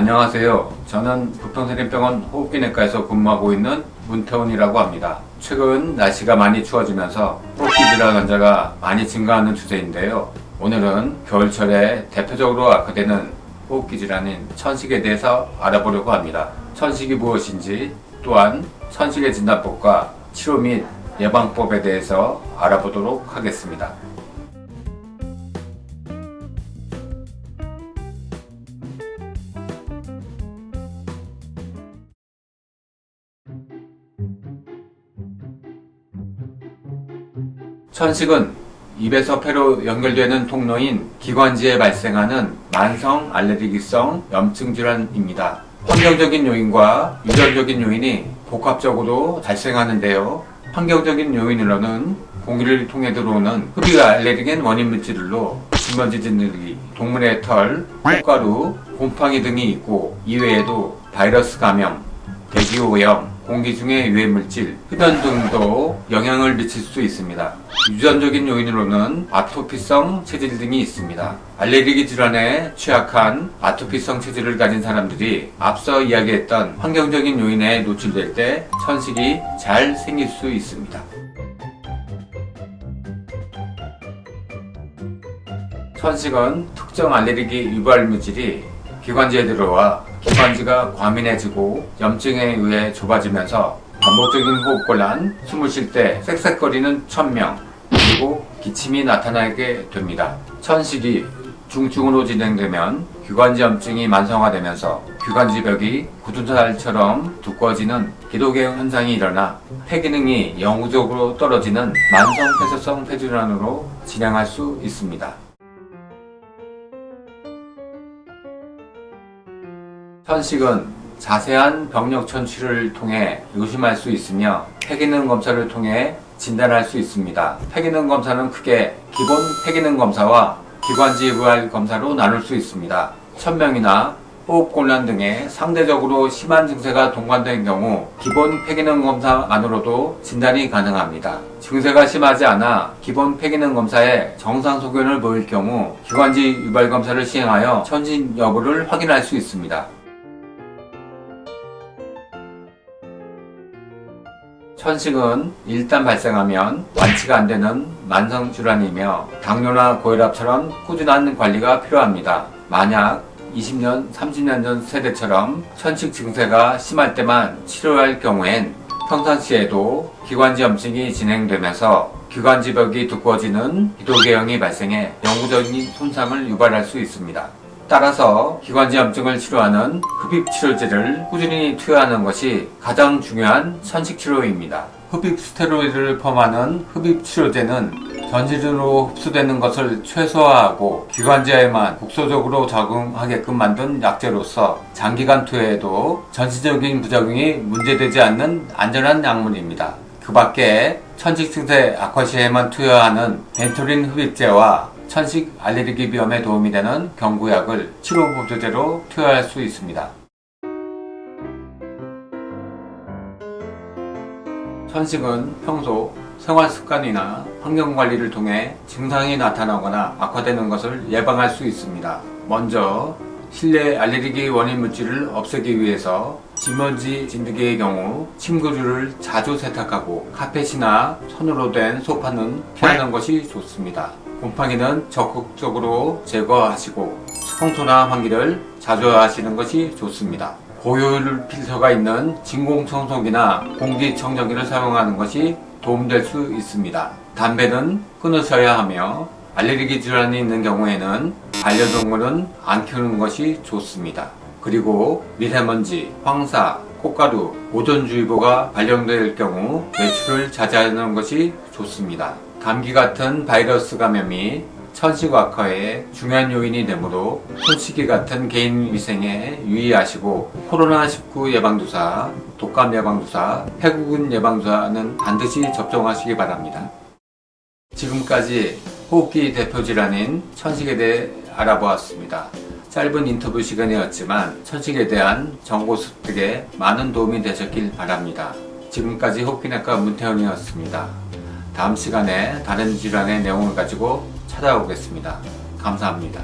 안녕하세요. 저는 부평세림병원 호흡기내과에서 근무하고 있는 문태훈이라고 합니다. 최근 날씨가 많이 추워지면서 호흡기 질환 환자가 많이 증가하는 추세인데요. 오늘은 겨울철에 대표적으로 악화되는 호흡기 질환인 천식에 대해서 알아보려고 합니다. 천식이 무엇인지, 또한 천식의 진단법과 치료 및 예방법에 대해서 알아보도록 하겠습니다. 천식은 입에서 폐로 연결되는 통로인 기관지에 발생하는 만성 알레르기성 염증 질환입니다. 환경적인 요인과 유전적인 요인이 복합적으로 발생하는데요. 환경적인 요인으로는 공기를 통해 들어오는 흡입 알레르겐 원인 물질로 진먼지 진드기, 동물의 털, 꽃가루, 곰팡이 등이 있고, 이외에도 바이러스 감염, 대기오염, 공기 중의 유해물질, 흡연 등도 영향을 미칠 수 있습니다. 유전적인 요인으로는 아토피성 체질 등이 있습니다. 알레르기 질환에 취약한 아토피성 체질을 가진 사람들이 앞서 이야기했던 환경적인 요인에 노출될 때 천식이 잘 생길 수 있습니다. 천식은 특정 알레르기 유발 물질이 기관지에 들어와 기관지가 과민해지고 염증에 의해 좁아지면서 반복적인 호흡곤란, 숨을 쉴 때 쌕쌕거리는 천명, 그리고 기침이 나타나게 됩니다. 천식이 중증으로 진행되면 기관지 염증이 만성화되면서 기관지벽이 굳은 살처럼 두꺼워지는 기도개형 현상이 일어나 폐 기능이 영구적으로 떨어지는 만성 폐쇄성 폐질환으로 진행할 수 있습니다. 천식은 자세한 병력 천취를 통해 의심할 수 있으며 폐기능 검사를 통해 진단할 수 있습니다. 폐기능 검사는 크게 기본 폐기능 검사와 기관지 유발 검사로 나눌 수 있습니다. 천명이나 호흡곤란 등의 상대적으로 심한 증세가 동반된 경우 기본 폐기능 검사만으로도 진단이 가능합니다. 증세가 심하지 않아 기본 폐기능 검사에 정상 소견을 보일 경우 기관지 유발 검사를 시행하여 천식 여부를 확인할 수 있습니다. 천식은 일단 발생하면 완치가 안 되는 만성 질환이며 당뇨나 고혈압처럼 꾸준한 관리가 필요합니다. 만약 20년, 30년 전 세대처럼 천식 증세가 심할 때만 치료할 경우엔 평상시에도 기관지 염증이 진행되면서 기관지벽이 두꺼워지는 기도개형이 발생해 영구적인 손상을 유발할 수 있습니다. 따라서 기관지 염증을 치료하는 흡입치료제를 꾸준히 투여하는 것이 가장 중요한 천식 치료입니다. 흡입 스테로이드를 포함하는 흡입치료제는 전신으로 흡수되는 것을 최소화하고 기관지에만 국소적으로 적응하게끔 만든 약제로서 장기간 투여해도 전신적인 부작용이 문제되지 않는 안전한 약물입니다. 그 밖에 천식 증세 악화 시에만 투여하는 벤토린 흡입제와 천식 알레르기 비염에 도움이 되는 경구약을 치료 보조제로 투여할 수 있습니다. 천식은 평소 생활습관이나 환경관리를 통해 증상이 나타나거나 악화되는 것을 예방할 수 있습니다. 먼저 실내 알레르기 원인 물질을 없애기 위해서 진먼지 진드기의 경우 침구류를 자주 세탁하고 카펫이나 손으로 된 소파는 피하는 것이 좋습니다. 곰팡이는 적극적으로 제거하시고 청소나 환기를 자주 하시는 것이 좋습니다. 고효율 필터가 있는 진공청소기나 공기청정기를 사용하는 것이 도움될 수 있습니다. 담배는 끊으셔야 하며 알레르기 질환이 있는 경우에는 반려동물은 안 키우는 것이 좋습니다. 그리고 미세먼지, 황사, 꽃가루, 오존주의보가 발령될 경우 외출을 자제하는 것이 좋습니다. 감기 같은 바이러스 감염이 천식 악화의 중요한 요인이 되므로 손씻기 같은 개인 위생에 유의하시고 코로나19 예방주사, 독감 예방주사, 폐구군 예방주사는 반드시 접종하시기 바랍니다. 지금까지 호흡기 대표 질환인 천식에 대해 알아보았습니다. 짧은 인터뷰 시간이었지만 천식에 대한 정보 습득에 많은 도움이 되셨길 바랍니다. 지금까지 호흡기내과 문태훈이었습니다. 다음 시간에 다른 질환의 내용을 가지고 찾아오겠습니다. 감사합니다.